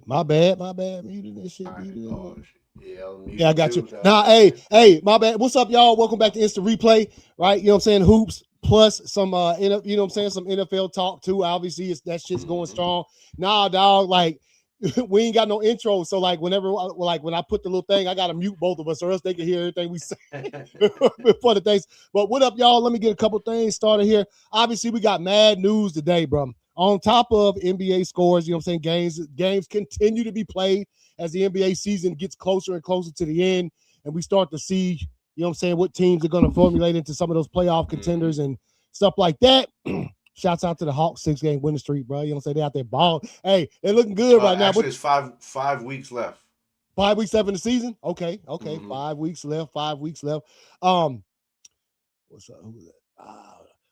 My bad. Muted this shit. All right. Muted Oh, it. yeah, I'll mute Yeah, I it got too. you. Now, hey, my bad. What's up, y'all? Welcome back to Instant Replay, right? You know what I'm saying? Hoops plus some, you know what I'm saying? Some NFL talk too. Obviously, it's that shit's going Mm-hmm. strong. Nah, dog, like we ain't got no intro, so like whenever, like when I put the little thing, I gotta mute both of us, or else they can hear everything we say before the things. But what up, y'all? Let me get a couple things started here. Obviously, we got mad news today, bro. On top of NBA scores, you know what I'm saying? Games continue to be played as the NBA season gets closer and closer to the end, and we start to see, you know what I'm saying, what teams are going to formulate into some of those playoff contenders and stuff like that. Shouts out to the Hawks 6-game winning streak, bro. You know what I'm saying? They out there ball. Hey, they're looking good right now. Actually, it's five weeks left. 5 weeks left in the season? Okay. Mm-hmm. 5 weeks left. 5 weeks left. Um, what's up? Who's that?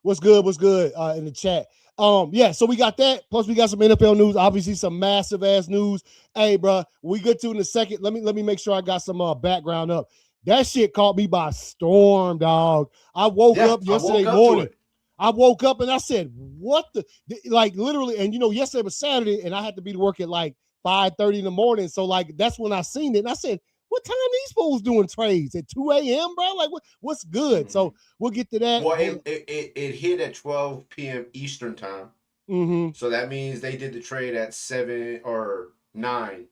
What's good? What's good in the chat? Yeah, so we got that. Plus, we got some NFL news. Obviously, some massive ass news. Hey, bro, we get to in a second. Let me make sure I got some background up. That shit caught me by storm, dog. I woke Yeah, up I yesterday woke up to morning. it. I woke up and I said, "What the?" Like literally, and you know, yesterday was Saturday, and I had to be to work at like 5:30 in the morning. So like that's when I seen it, and I said, "What time these fools doing trades at 2 a.m., bro? Like what's good?" Mm-hmm. So we'll get to that. Well, it hit at 12 p.m. Eastern time. Mm-hmm. So that means they did the trade at 7 or 9 in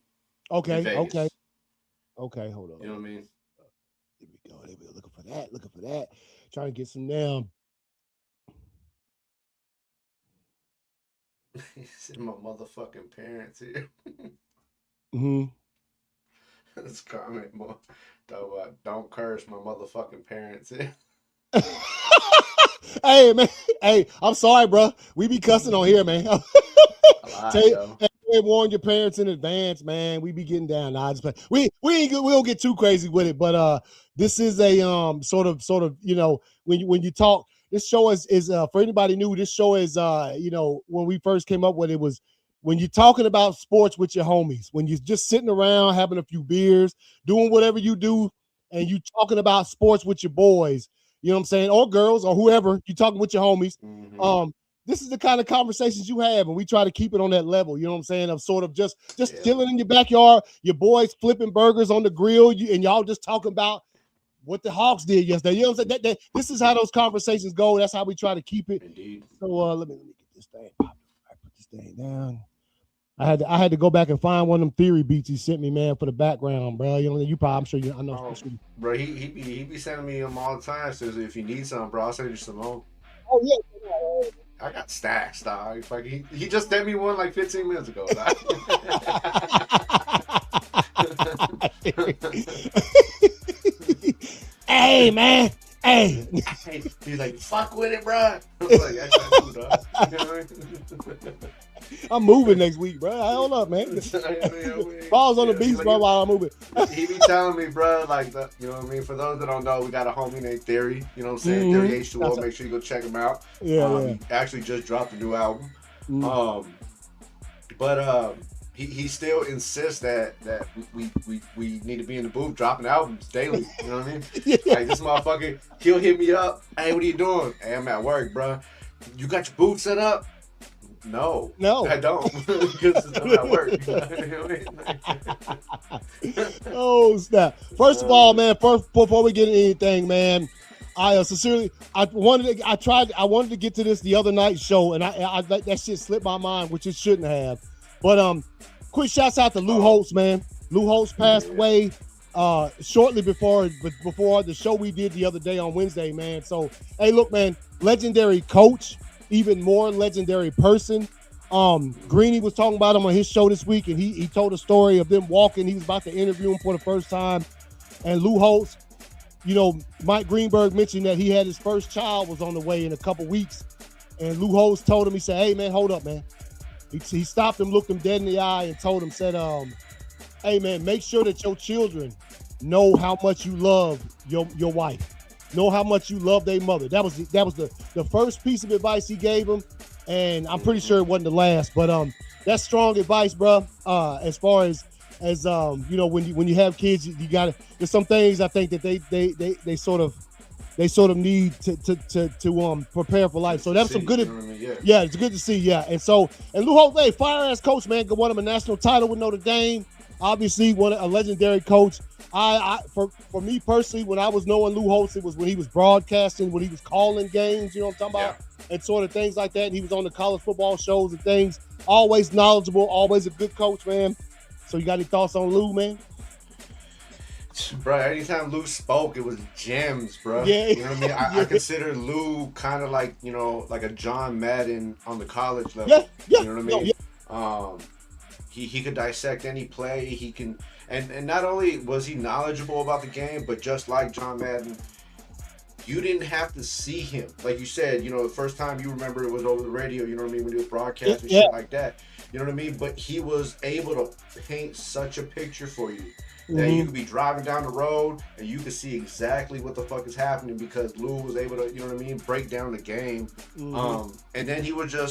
Okay. Vegas. Hold on. You know what I mean? Here we go. Looking for that. Looking for that. Trying to get some down. My motherfucking parents here. Mm-hmm. This comment more. Don't curse my motherfucking parents here. Hey man, hey, I'm sorry, bro. We be cussing on here, man. A lot, Hey, yo. warn your parents in advance, man. We be getting down. Nah, just play. We ain't we don't get too crazy with it, but this is a sort of you know when you talk. This show is for anybody new. This show is you know when we first came up with it was when you're talking about sports with your homies, when you're just sitting around having a few beers, doing whatever you do, and you talking about sports with your boys. You know what I'm saying, or girls, or whoever you talking with your homies. Mm-hmm. This is the kind of conversations you have, and we try to keep it on that level. You know what I'm saying? Of sort of just Yeah, chilling in your backyard, your boys flipping burgers on the grill, and y'all just talking about what the Hawks did yesterday. You know what I'm saying? This is how those conversations go. That's how we try to keep it. indeed. So let me get this thing. I put this thing down. I had to go back and find one of them theory beats he sent me, man, for the background, bro. You know, you probably I'm sure you I know. Oh, bro, he be sending me them all the time. So if you need something, bro, I'll send you some more. Oh yeah. I got stacks, dog. Like he just sent me one like 15 minutes ago, dog. Hey man, hey. He's like, fuck with it, bro. I was like, I do, dog. You know what I mean? I'm moving next week, bro. Hold up, man. Balls on the beach, bro, while I'm moving. He be telling me, bro, like, you know what I mean? For those that don't know, we got a homie named Theory. You know what I'm saying? Theory H2O. Make sure you go check him out. Yeah. He actually just dropped a new album. Mm. But he still insists that we need to be in the booth dropping albums daily. You know what I mean? Like this motherfucker, he'll hit me up. Hey, what are you doing? Hey, I'm at work, bro. You got your booth set up? No, I don't, because I'm at work. Oh snap! First of all, man, before we get into anything, man, I sincerely, I wanted to get to this the other night show, and I that shit slipped my mind, which it shouldn't have. But quick shouts out to Lou Holtz, man. Lou Holtz passed away shortly before the show we did the other day on Wednesday, man. So hey, look, man, legendary coach, even more legendary person. Greeny was talking about him on his show this week, and he told a story of them walking. He was about to interview him for the first time, and Lou Holtz, you know, Mike Greenberg mentioned that he had his first child was on the way in a couple weeks, and Lou Holtz told him, he said, "Hey man, hold up, man." He stopped him, looked him dead in the eye, and told him, said, "Hey man, make sure that your children know how much you love your wife, know how much you love their mother." That was the first piece of advice he gave him, and I'm pretty sure it wasn't the last. But that's strong advice, bro. As far as you know, when you have kids, you got to. There's some things I think that they sort of they sort of need to prepare for life. So that's some good. You know what I mean? Yeah, it's good to see. Yeah, and Lou Holtz, hey, fire ass coach, man, won him a national title with Notre Dame. Obviously, a legendary coach. For me personally, when I was knowing Lou Holtz, it was when he was broadcasting, when he was calling games. You know what I'm talking about, and sort of things like that. And he was on the college football shows and things. Always knowledgeable, always a good coach, man. So you got any thoughts on Lou, man? Bro, anytime Lou spoke, it was gems, bro. Yeah. You know what I mean? I consider Lou kind of like, you know, like a John Madden on the college level. Yeah. You know what I mean? He could dissect any play. He can, and not only was he knowledgeable about the game, but just like John Madden, you didn't have to see him. Like you said, you know, the first time you remember it was over the radio, you know what I mean, when he was broadcasting shit like that. You know what I mean? But he was able to paint such a picture for you that you could be driving down the road and you could see exactly what the fuck is happening because Lou was able to, you know what I mean, break down the game. And then he was a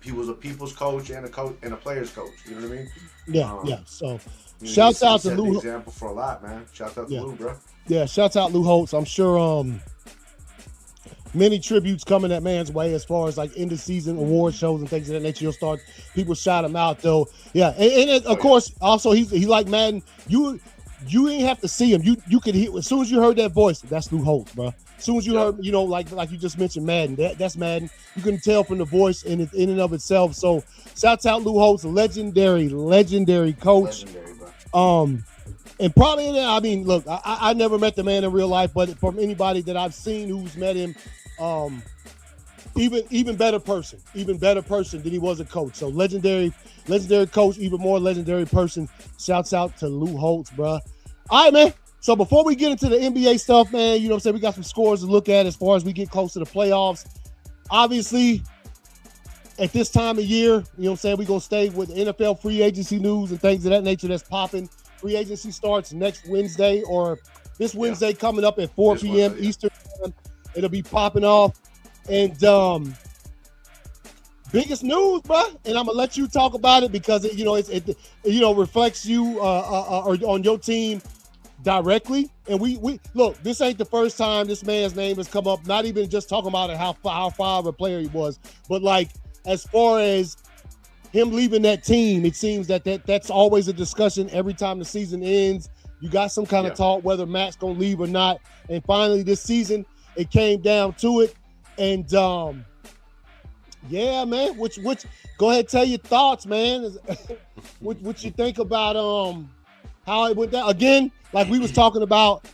people's coach and a player's coach. You know what I mean? Yeah. So shouts out to Lou. Example for a lot, man. Shouts out to Lou, bro. Yeah, shouts out Lou Holtz. I'm sure many tributes coming that man's way as far as like end of season award shows and things of that nature. You'll start people shout him out though. Yeah, and of course also he like Madden. You ain't have to see him. You could hear as soon as you heard that voice. That's Lou Holtz, bro. As soon as you heard, you know, like you just mentioned Madden. That's Madden. You can tell from the voice in and of itself. So shouts out Lou Holtz, legendary coach. Legendary, bro. And probably, I mean, look, I never met the man in real life, but from anybody that I've seen who's met him, even better person than he was a coach. So legendary coach, even more legendary person. Shouts out to Lou Holtz, bro. All right, man. So before we get into the NBA stuff, man, you know what I'm saying? We got some scores to look at as far as we get close to the playoffs. Obviously, at this time of year, you know what I'm saying? We're going to stay with NFL free agency news and things of that nature that's popping. Free agency starts next Wednesday or this Wednesday coming up at 4 p.m. Eastern time. It'll be popping off. And biggest news, bro. And I'm going to let you talk about it because, it reflects you or on your team directly. And we look, this ain't the first time this man's name has come up, not even just talking about it, how far of a player he was, but like as far as him leaving that team, it seems that's always a discussion every time the season ends. You got some kind of talk whether Matt's gonna leave or not. And finally, this season, it came down to it. And man. Which go ahead, tell your thoughts, man. what you think about how it went down? Again, like we was talking about.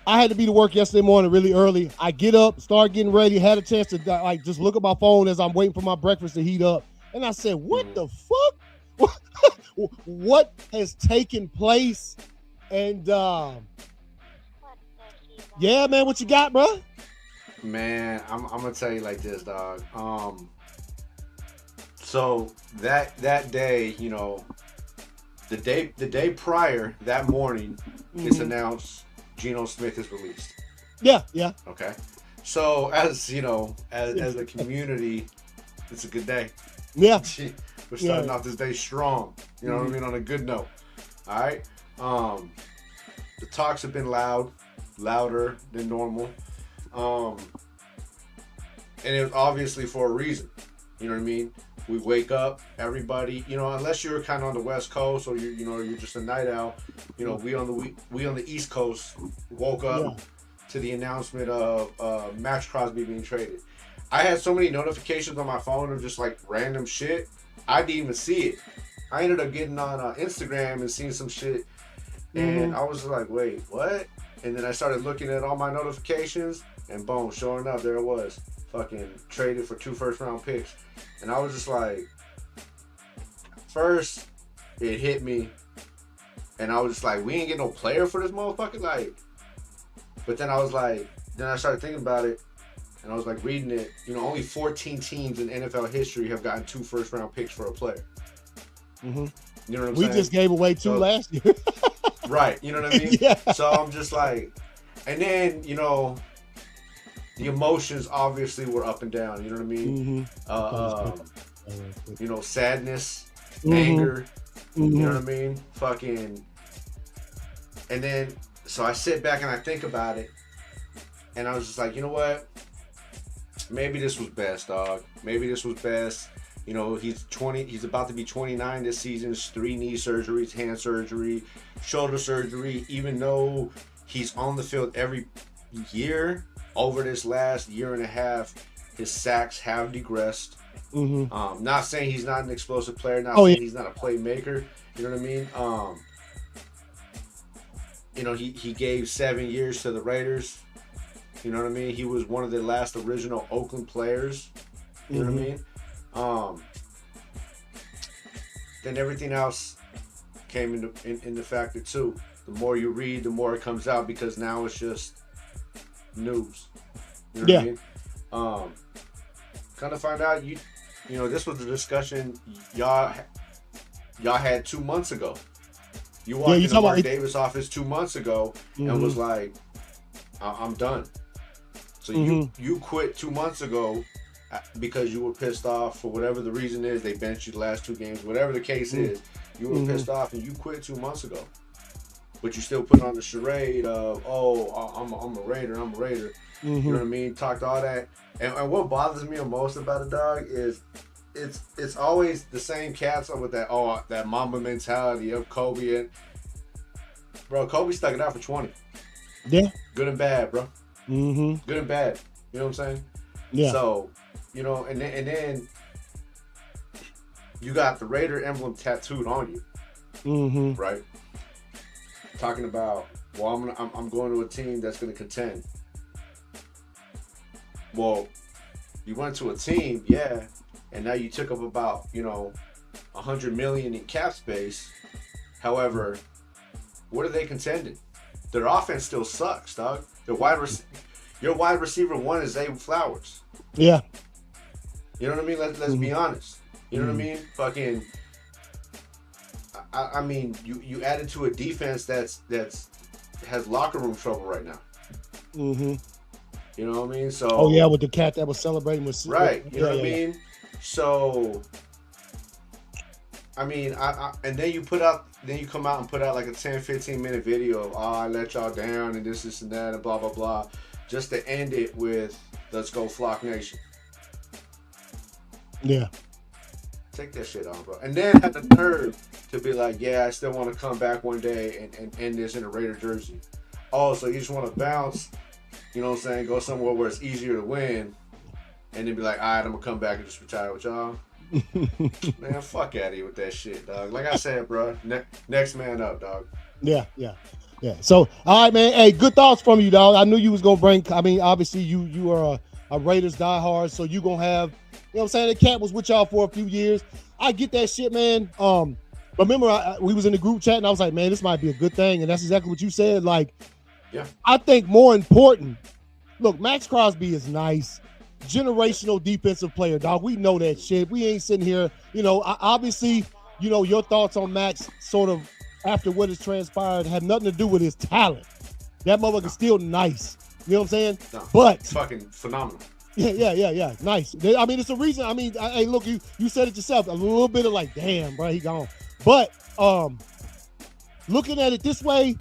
I had to be to work yesterday morning really early. I get up, start getting ready, had a chance to like just look at my phone as I'm waiting for my breakfast to heat up. And I said, what the fuck? What has taken place? And yeah, man, what you got, bro? Man, I'm gonna tell you like this, dog. So that day, you know, the day prior, that morning, it's announced Geno Smith is released. Yeah. Okay. So as you know, as a community, it's a good day. Yeah. We're starting off this day strong. You know what I mean? On a good note. All right. The talks have been louder than normal. And it was obviously for a reason. You know what I mean? We wake up, everybody, you know, unless you're kind of on the West Coast or you're just a night owl, you know, we on the East Coast woke up to the announcement of Max Crosby being traded. I had so many notifications on my phone of just like random shit. I didn't even see it. I ended up getting on Instagram and seeing some shit, and I was like, wait, what? And then I started looking at all my notifications, and boom, sure enough, there it was. Fucking traded for 2 first-round picks. And I was just like, first, it hit me, and I was just like, we ain't get no player for this motherfucker? Like, but then I was like, then I started thinking about it, and I was like reading it, you know, only 14 teams in NFL history have gotten 2 first-round picks for a player. You know what I'm saying? We just gave away 2 last year. Right, you know what I mean? Yeah. So I'm just like, and then, you know, the emotions obviously were up and down, you know what I mean? You know, sadness, anger, you know what I mean? Fucking, and then, so I sit back and I think about it. And I was just like, you know what? Maybe this was best, dog. Maybe this was best. You know, he's 20. He's about to be 29 this season. 3 knee surgeries, hand surgery, shoulder surgery. Even though he's on the field every year, over this last year and a half, his sacks have digressed. Mm-hmm. Not saying he's not an explosive player. Not saying he's not a playmaker. You know what I mean? You know, he gave 7 years to the Raiders. You know what I mean? He was one of the last original Oakland players. You know what I mean? Then everything else came in the factor too. The more you read, the more it comes out, because now it's just news. You know what I mean? Kind of find out you know, this was the discussion y'all had 2 months ago. You walked into Mark Davis' office 2 months ago and was like, I'm done. So you quit 2 months ago because you were pissed off for whatever the reason is. They benched you the last 2 games, whatever the case is. You were pissed off and you quit 2 months ago. But you still put on the charade of, I'm a Raider, I'm a Raider. You know what I mean? Talked all that. And what bothers me the most about the dog is it's always the same cats with that Mamba mentality of Kobe. And bro, Kobe stuck it out for 20. Yeah. Good and bad, bro. Mm-hmm. Good and bad. You know what I'm saying? Yeah. So, you know, and then you got the Raider emblem tattooed on you. Mm-hmm. Right? Talking about, well, I'm going to a team that's going to contend. Well, you went to a team, yeah, and now you took up about, you know, $100 million in cap space. However, what are they contending? Their offense still sucks, dog. Your wide receiver 1 is Zay Flowers. Yeah. You know what I mean? Let's be honest. You know what I mean? Fucking. I mean, you added to a defense that's has locker room trouble right now. Mm-hmm. You know what I mean? So. Oh yeah, with the cat that was celebrating with. Right. You know what I mean? So. I mean, and then you come out and put out like a 10-15 minute video of, I let y'all down and this and that and blah blah blah, just to end it with, let's go Flock Nation. Yeah. Take that shit on, bro. And then have the nerve to be like, yeah, I still want to come back one day and end this in a Raider jersey. Oh, so you just want to bounce, you know what I'm saying, go somewhere where it's easier to win, and then be like, all right, I'm going to come back and just retire with y'all. Man, fuck out of here with that shit, dog. Like I said, bro, next man up, dog. Yeah. So, all right, man. Hey, good thoughts from you, dog. I knew you was gonna bring. I mean, obviously, you are a Raiders diehard, so you gonna have. You know what I'm saying? The cat was with y'all for a few years. I get that shit, man. But remember, we was in the group chat, and I was like, man, this might be a good thing, and that's exactly what you said. Like, yeah. I think more important. Look, Max Crosby is nice. Generational defensive player, dog. We know that shit. We ain't sitting here, you know, obviously, you know, your thoughts on Max sort of after what has transpired have nothing to do with his talent. That motherfucker's still nice. You know what I'm saying? No, but it's fucking phenomenal. Yeah. Nice. I mean, it's a reason. I mean, hey, look, you said it yourself. A little bit of like, damn, bro, he gone. But looking at it this way,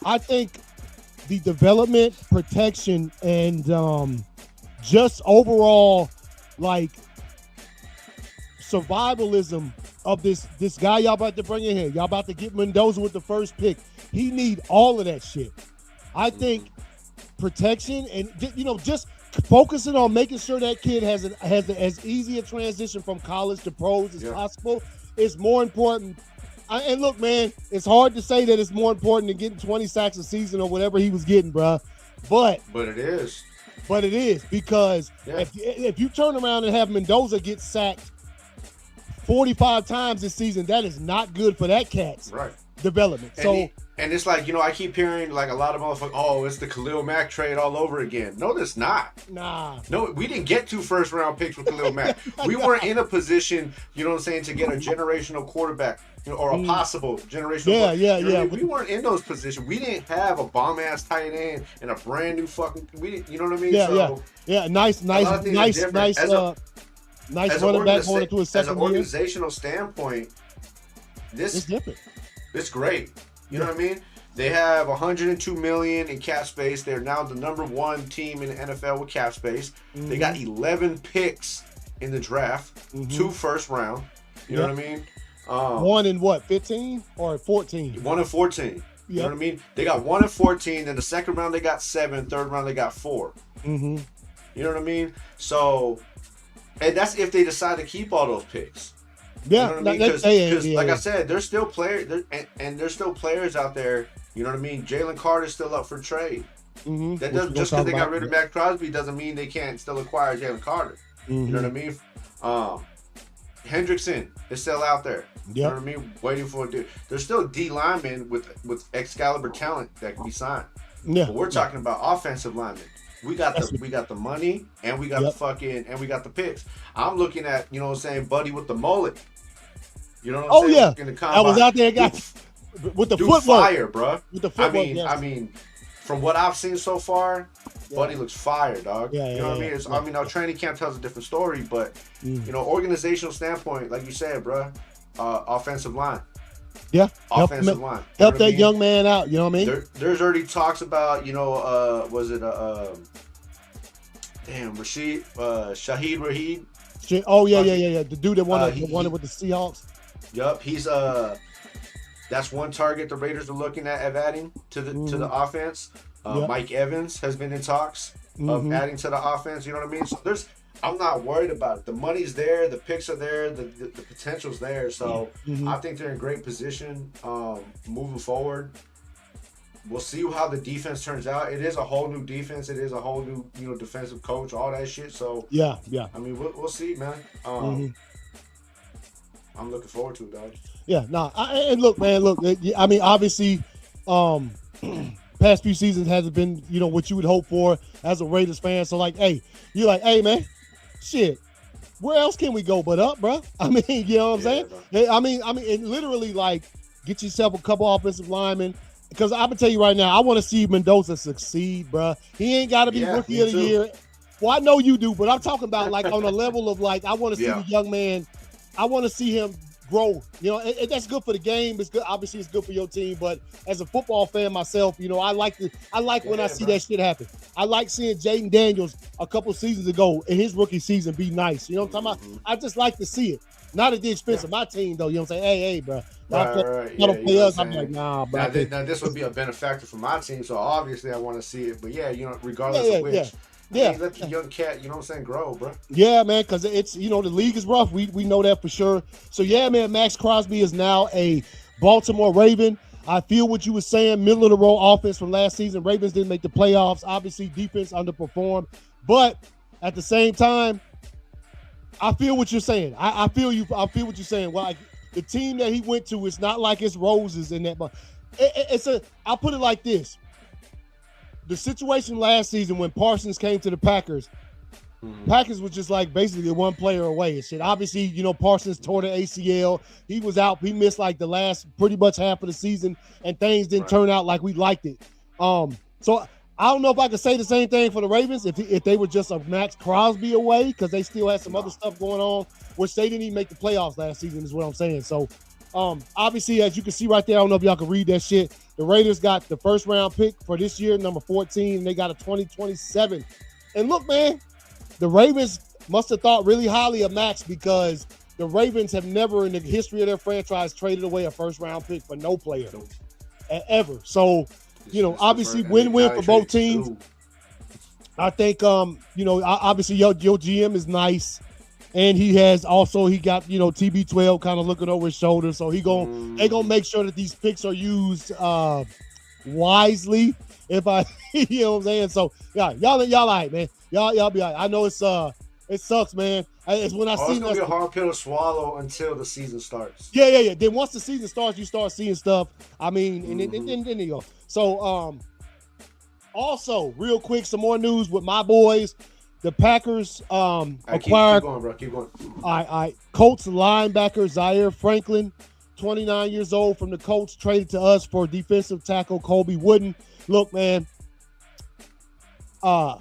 I think the development, protection, and just overall, like, survivalism of this guy y'all about to bring in here. Y'all about to get Mendoza with the first pick. He need all of that shit. I think protection and, you know, just focusing on making sure that kid has as easy a transition from college to pros as possible is more important. And look, man, it's hard to say that it's more important than getting 20 sacks a season or whatever he was getting, bro. But it is. But it is, because if you turn around and have Mendoza get sacked 45 times this season, that is not good for that cat's development. And it's like, you know, I keep hearing like a lot of motherfuckers, oh, it's the Khalil Mack trade all over again. No, that's not. Nah. No, we didn't get 2 first-round picks with Khalil Mack. We weren't in a position, you know what I'm saying, to get a generational quarterback, you know, or a possible generational quarterback. We weren't in those positions. We didn't have a bomb-ass tight end and a brand new fucking, you know what I mean? Nice running back going into a second year. As an organizational standpoint, this it's different. It's great. You know what I mean? They have 102 million in cap space. They're now the number 1 team in the NFL with cap space. They got 11 picks in the draft, 2 first round. You know what I mean? One in what, 15 or 14? 1 in 14. You know what I mean? They got 1 in 14. Then the second round they got 7. Third round they got 4. You know what I mean? So, and that's if they decide to keep all those picks. Yeah, you know what I mean? Because like I said, there's still players, and there's still players out there. You know what I mean? Jalen Carter's still up for trade. That doesn't just because they got rid of Matt Crosby doesn't mean they can't still acquire Jalen Carter. You know what I mean? Hendrickson is still out there. You know what I mean? Waiting for a dude. There's still D linemen with Excalibur talent that can be signed. Yeah. But we're talking about offensive linemen. We got the money and we got the picks. I'm looking at, you know what I'm saying, Buddy with the mullet. You know what I'm saying? In the combine. I was out there, guys, with the footwork. Fire, bro. With the footwork. I mean, from what I've seen so far, Buddy looks fire, dog. You know what I mean? I mean, our training camp tells a different story, but you know, organizational standpoint, like you said, bro, offensive line. Yeah, offensive line. Help that young man out. You know what I mean? There's already talks about, you know, was it Shahid Rahid? Oh yeah. The dude that wanted with the Seahawks. Yup, he's that's one target the Raiders are looking at adding to the offense. Mike Evans has been in talks of adding to the offense. You know what I mean? So I'm not worried about it. The money's there, the picks are there, the potential's there. So I think they're in great position moving forward. We'll see how the defense turns out. It is a whole new defense. It is a whole new, you know, defensive coach, all that shit. So yeah. I mean, we'll see, man. I'm looking forward to it, dog. Yeah, and look, man, I mean, obviously, past few seasons hasn't been, you know, what you would hope for as a Raiders fan. So, like, you're like, hey, man, shit, where else can we go but up, bro? I mean, you know what I'm saying? Bro. I mean, and literally, like, get yourself a couple offensive linemen. Because I'm going to tell you right now, I want to see Mendoza succeed, bro. He ain't got to be rookie of the year. Well, I know you do, but I'm talking about, like, on a level of, like, I want to see the young man. I want to see him grow. You know, and that's good for the game. It's good. Obviously, it's good for your team. But as a football fan myself, you know, I like when I see that shit happen. I like seeing Jaden Daniels a couple seasons ago in his rookie season be nice. You know what I'm talking about? I just like to see it. Not at the expense of my team, though. You know what I'm saying? Hey, bro. Right. Don't play us. I'm like, nah, bro. Now, this would be a benefactor for my team, so obviously I want to see it. But yeah, you know, regardless of which. Yeah, let the young cat, you know what I'm saying, grow, bro. Yeah, man, because it's, you know, the league is rough. We know that for sure. So, yeah, man, Max Crosby is now a Baltimore Raven. I feel what you were saying, middle of the road offense from last season. Ravens didn't make the playoffs. Obviously, defense underperformed. But at the same time, I feel what you're saying. I feel what you're saying. Well, like, the team that he went to, it's not like it's roses in that. But I'll put it like this. The situation last season when Parsons came to the Packers, Packers was just like basically one player away and shit. Obviously, you know, Parsons tore the ACL. He was out. He missed like the last pretty much half of the season, and things didn't turn out like we liked it. So I don't know if I could say the same thing for the Ravens if they were just a Max Crosby away, because they still had some other stuff going on, which they didn't even make the playoffs last season is what I'm saying. So obviously, as you can see right there, I don't know if y'all can read that shit. The Raiders got the first round pick for this year, number 14, and they got a 2027. And look, man, the Ravens must have thought really highly of Max, because the Ravens have never in the history of their franchise traded away a first round pick for no player ever. So, you know, obviously win-win for both teams. I think, you know, obviously your GM is nice. And he got, you know, TB12 kind of looking over his shoulder. So they gonna make sure that these picks are used wisely. You know what I'm saying? So yeah, y'all all right, man. Y'all be all right. I know it sucks, man. It's when it's gonna be a hard pill to swallow until the season starts. Yeah. Then once the season starts, you start seeing stuff. I mean, and then you go. So also real quick, some more news with my boys. The Packers acquired. Keep going. All right. Colts linebacker Zaire Franklin, 29 years old, from the Colts, traded to us for defensive tackle Colby Wooden. Look, man, Quay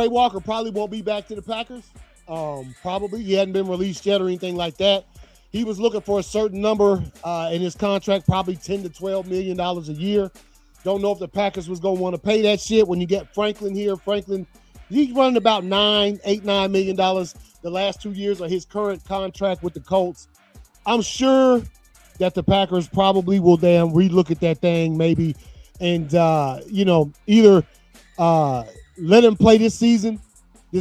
Walker probably won't be back to the Packers. Probably. He hadn't been released yet or anything like that. He was looking for a certain number in his contract, probably $10 to $12 million a year. Don't know if the Packers was going to want to pay that shit when you get Franklin here. Franklin, he's running about $9 million the last 2 years of his current contract with the Colts. I'm sure that the Packers probably will damn relook at that thing maybe and, either let him play this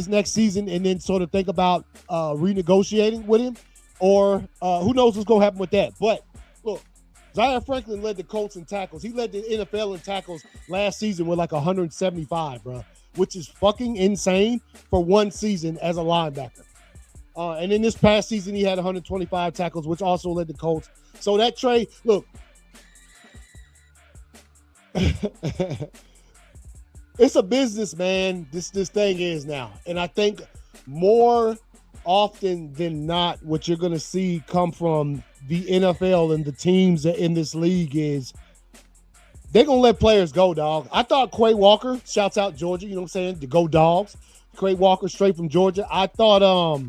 next season, and then sort of think about renegotiating with him, or who knows what's going to happen with that. But look, Zaire Franklin led the Colts in tackles. He led the NFL in tackles last season with like 175, bro, which is fucking insane for one season as a linebacker. And in this past season, he had 125 tackles, which also led the Colts. So that trade, look, it's a business, man. This thing is now. And I think more often than not, what you're going to see come from the NFL and the teams in this league is they're going to let players go, dog. I thought Quay Walker, shouts out Georgia, you know what I'm saying? The Go Dogs. Quay Walker straight from Georgia. I thought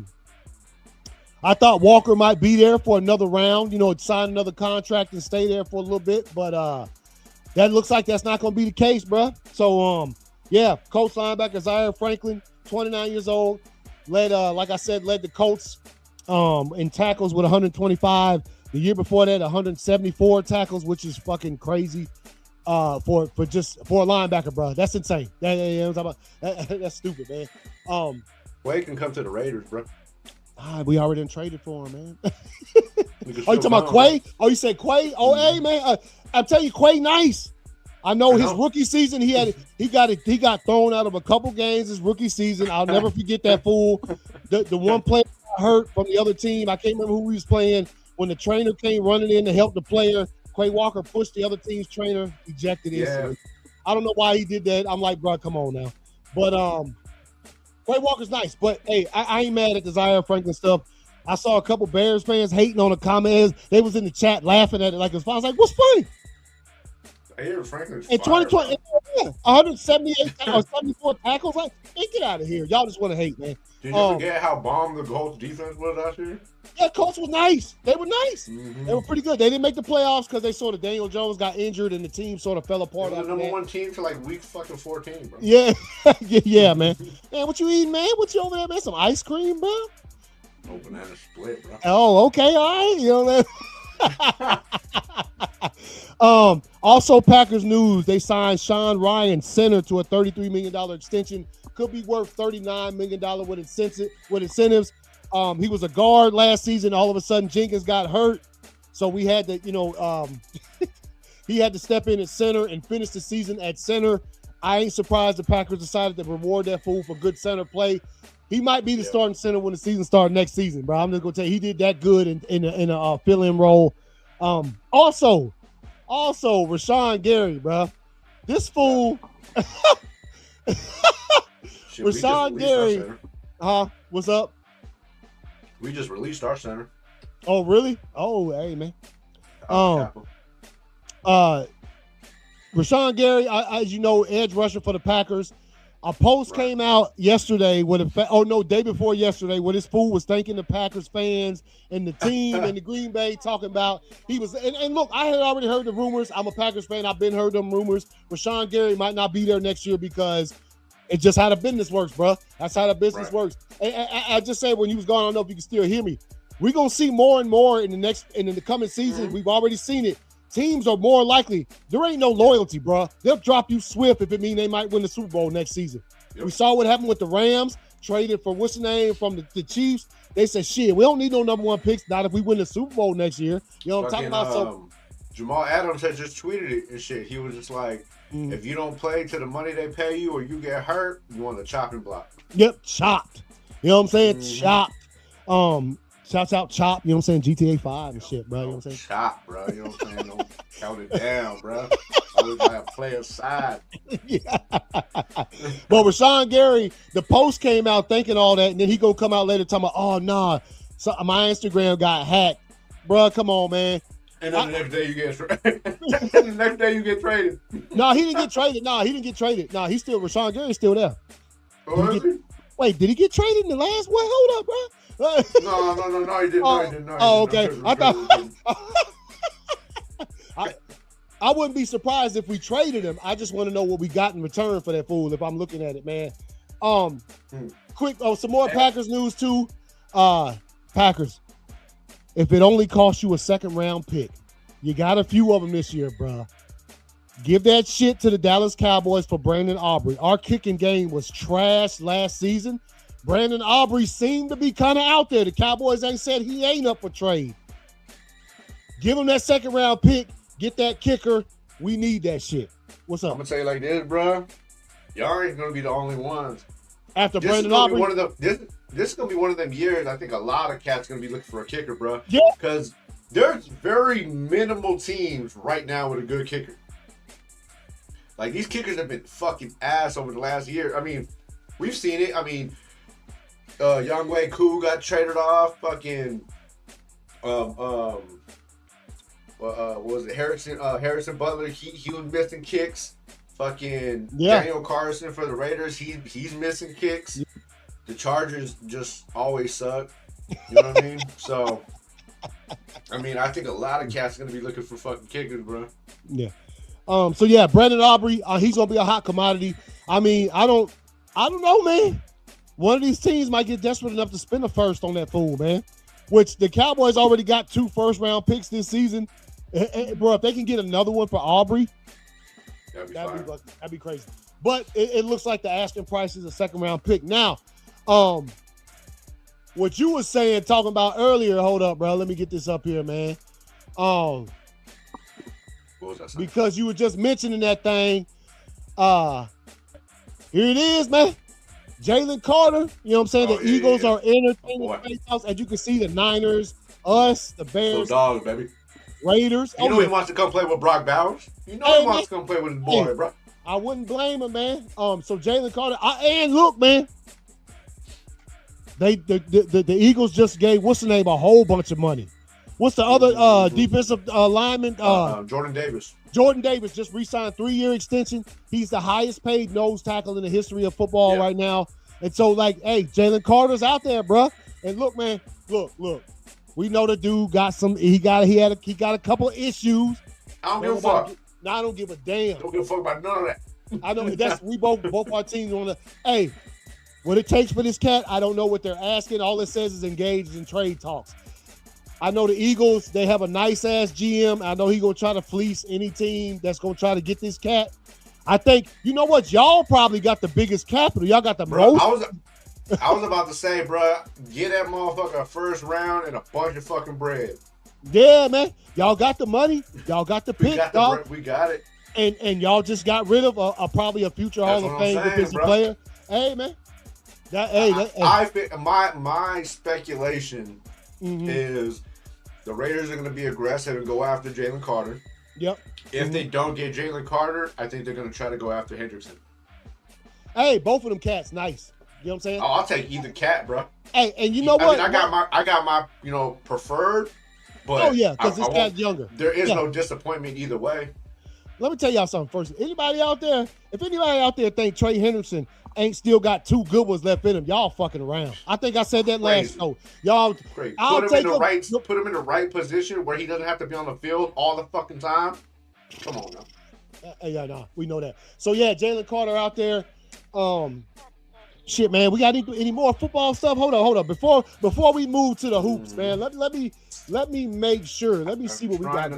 Walker might be there for another round, sign another contract and stay there for a little bit. But that looks like that's not going to be the case, bro. So, Colts linebacker Zaire Franklin, 29 years old, led the Colts in tackles with 125. The year before that, 174 tackles, which is fucking crazy for a linebacker, bro. That's insane. That's stupid, man. Wade can come to the Raiders, bro. We already done traded for him, man. You talking about Quay? Oh, you said Quay? Oh, hey, man. I tell you, Quay nice. I know his rookie season, he got thrown out of a couple games his rookie season. I'll never forget that fool. The one player got hurt from the other team. I can't remember who he was playing. When the trainer came running in to help the player, Quay Walker pushed the other team's trainer, ejected instantly. I don't know why he did that. I'm like, bro, come on now. But Quay Walker's nice. But hey, I ain't mad at the Zaire Franklin stuff. I saw a couple Bears fans hating on the comments. They was in the chat laughing at it like it was fun. I was like, what's funny? Zaire Franklin's in 2020, 178 or 74 tackles. Like, hey, get out of here. Y'all just want to hate, man. Did you forget how bomb the Colts defense was last year? Yeah, Colts was nice. They were nice. Mm-hmm. They were pretty good. They didn't make the playoffs because they sort of Daniel Jones got injured and the team sort of fell apart. They were the number one team for like week fucking 14, bro. Yeah, yeah, man. Man, what you eating, man? What you over there, man? Some ice cream, bro? No banana split, bro. Oh, okay, all right. You know what I mean? Also, Packers news: they signed Sean Ryan, center, to a $33 million extension. Could be worth $39 million with incentives. He was a guard last season. All of a sudden, Jenkins got hurt, so we had to, he had to step in at center and finish the season at center. I ain't surprised the Packers decided to reward that fool for good center play. He might be the starting center when the season starts next season, bro. I'm just gonna tell you, he did that good in a fill-in role. Also, Rashawn Gary, bro. This fool, Rashawn Gary. What's up? We just released our center. Oh, really? Oh, hey, man. Rashawn Gary, as you know, edge rusher for the Packers. A post came out yesterday day before yesterday, where this fool was thanking the Packers fans and the team and the Green Bay, talking about he was. And look, I had already heard the rumors. I'm a Packers fan. I've been heard them rumors. Rashawn Gary might not be there next year because it's just how the business works, bro. That's how the business works. And I just said when you was gone, I don't know if you can still hear me. We're gonna see more and more in the coming season. Mm-hmm. We've already seen it. Teams are more likely. There ain't no loyalty, bro. They'll drop you swift if it means they might win the Super Bowl next season. Yep. We saw what happened with the Rams, traded for what's the name from the Chiefs. They said, shit, we don't need no number one picks, not if we win the Super Bowl next year. You know what I'm talking about? So Jamal Adams had just tweeted it and shit. He was just like, if you don't play to the money they pay you or you get hurt, you want a chopping block. Yep, chopped. You know what I'm saying? Chopped. Shouts out Chop, you know what I'm saying? GTA 5 and shit, bro. You know what I'm saying? Chop, bro. You know what I'm saying? Don't count it down, bro. I was like a player side. Yeah. But Rashawn Gary, the post came out thinking all that, and then he gonna come out later talking about, oh, nah, so my Instagram got hacked. Bro, come on, man. And then the next day you get traded. The next day you get traded. No, he didn't get traded. No, Rashawn Gary's still there. Oh, Wait, did he get traded in the last one? Hold up, bro. No, he didn't. No, he didn't. No, Oh, he didn't. okay. I thought I wouldn't be surprised if we traded him. I just want to know what we got in return for that fool. If I'm looking at it, man. Quick. Oh, some more Packers news too. Packers. If it only costs you a second round pick, you got a few of them this year, bruh. Give that shit to the Dallas Cowboys for Brandon Aubrey. Our kicking game was trash last season. Brandon Aubrey seemed to be kind of out there. The Cowboys ain't said he ain't up for trade. Give him that second round pick. Get that kicker. We need that shit. What's up? I'm gonna tell you like this, bro. Y'all ain't gonna be the only ones. After Brandon Aubrey, this is gonna be one of them years. I think a lot of cats gonna be looking for a kicker, bro. Yeah. Because there's very minimal teams right now with a good kicker. Like these kickers have been fucking ass over the last year. I mean, we've seen it. I mean, Young Wei Koo got traded off. Fucking, what was it? Harrison Butler. He was missing kicks. Fucking Daniel Carlson for the Raiders. He's missing kicks. The Chargers just always suck. You know what I mean? So, I mean, I think a lot of cats are gonna be looking for fucking kickers, bro. Yeah. So yeah, Brandon Aubrey, he's gonna be a hot commodity. I mean, I don't know, man. One of these teams might get desperate enough to spend a first on that fool, man. Which the Cowboys already got 2 first-round picks this season. Bro, if they can get another one for Aubrey, that'd be crazy. But it looks like the asking price is a second-round pick. Now, what you were saying, talking about earlier, hold up, bro. Let me get this up here, man. What was that saying? Because you were just mentioning that thing. Here it is, man. Jalen Carter, you know what I'm saying? The Eagles are entertaining the house. As you can see, the Niners, us, the Bears, dogs, baby. Raiders. You know he wants to come play with Brock Bowers. You know he wants to come play with his boy, bro. I wouldn't blame him, man. So Jalen Carter, and look, man, the Eagles just gave what's the name a whole bunch of money. What's the other defensive lineman? Jordan Davis. Jordan Davis just re-signed 3-year extension. He's the highest paid nose tackle in the history of football right now. And so, like, hey, Jalen Carter's out there, bro. And look, man, look. We know the dude got some. He got a couple of issues. I don't give a fuck. No, I don't give a damn. Don't give a fuck about none of that. I know that's we both our teams on the. Hey, what it takes for this cat, I don't know what they're asking. All it says is engaged in trade talks. I know the Eagles, they have a nice-ass GM. I know he's going to try to fleece any team that's going to try to get this cat. I think, you know what? Y'all probably got the biggest capital. Y'all got the most. I was about to say, bro, get that motherfucker a first round and a bunch of fucking bread. Yeah, man. Y'all got the money. Y'all got the pick, dog. We got it. And y'all just got rid of probably a future Hall of Fame defensive player. Hey, man. My speculation is the Raiders are going to be aggressive and go after Jalen Carter. Yep. If they don't get Jalen Carter, I think they're going to try to go after Hendrickson. Hey, both of them cats, nice. You know what I'm saying? Oh, I'll take either cat, bro. Hey, and you know what? I got my preferred. But because this cat's younger. There is no disappointment either way. Let me tell y'all something first. If anybody out there think Trey Hendrickson ain't still got 2 good ones left in him, y'all fucking around. I think I said that last show. Y'all, put him in the right position where he doesn't have to be on the field all the fucking time. Come on now. We know that. So yeah, Jalen Carter out there. Shit, man, we got any more football stuff? Hold on. Before we move to the hoops, man, let me make sure. Let me see what we got.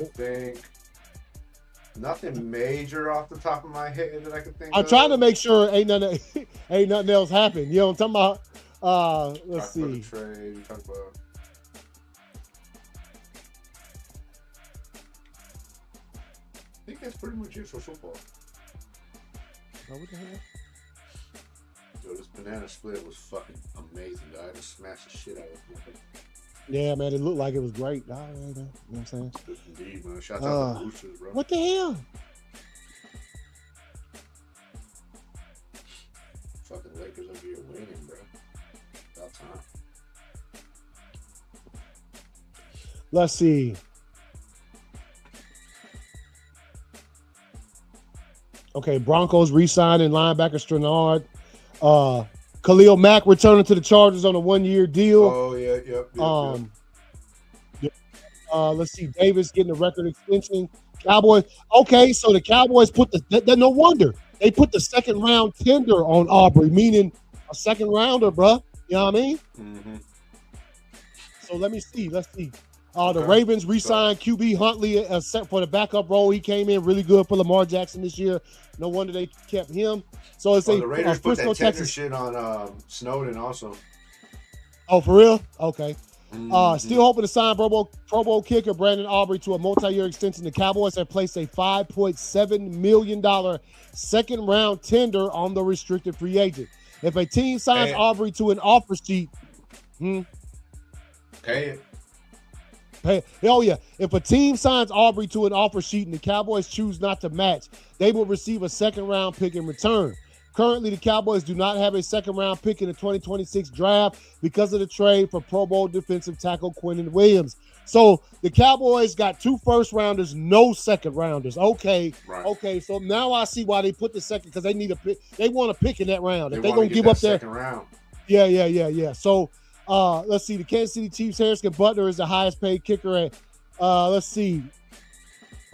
Nothing major off the top of my head that I can think of. I'm trying to make sure ain't nothing else happened. You know what I'm talking about? Let's see. Trade, talk about. I think that's pretty much it for football. Oh, what the hell? Yo, this banana split was fucking amazing, though. I just smashed the shit out of it. Yeah, man, it looked like it was great. You know what I'm saying? Indeed, man. Shout out to the Roosters, bro. What the hell? Fucking Lakers over here winning, bro. About time. Let's see. Okay, Broncos re-signing linebacker Strenard. Khalil Mack returning to the Chargers on a 1-year deal. Oh, yeah. Let's see, Davis getting a record extension. Cowboys. Okay, so the Cowboys put no wonder they put the second round tender on Aubrey, meaning a second rounder, bruh. You know what I mean? Mm-hmm. So let's see. The Ravens re-signed QB Huntley for the backup role. He came in really good for Lamar Jackson this year. No wonder they kept him. So it's the Raiders put that tender Texas shit on Snowden also. Oh, for real? Okay. Still hoping to sign Pro Bowl kicker Brandon Aubrey to a multi-year extension. The Cowboys have placed a $5.7 million second-round tender on the restricted free agent. If a team signs Aubrey to an offer sheet, if a team signs Aubrey to an offer sheet and the Cowboys choose not to match, they will receive a second-round pick in return. Currently, the Cowboys do not have a second-round pick in the 2026 draft because of the trade for Pro Bowl defensive tackle Quinnen Williams. So the Cowboys got 2 first-rounders, no second-rounders. Okay, right. Okay. So now I see why they put the second, because they need a pick. They want a pick in that round. If they're going to give up their second round. Yeah. So let's see. The Kansas City Chiefs, Harrison Butler is the highest-paid kicker at. Let's see.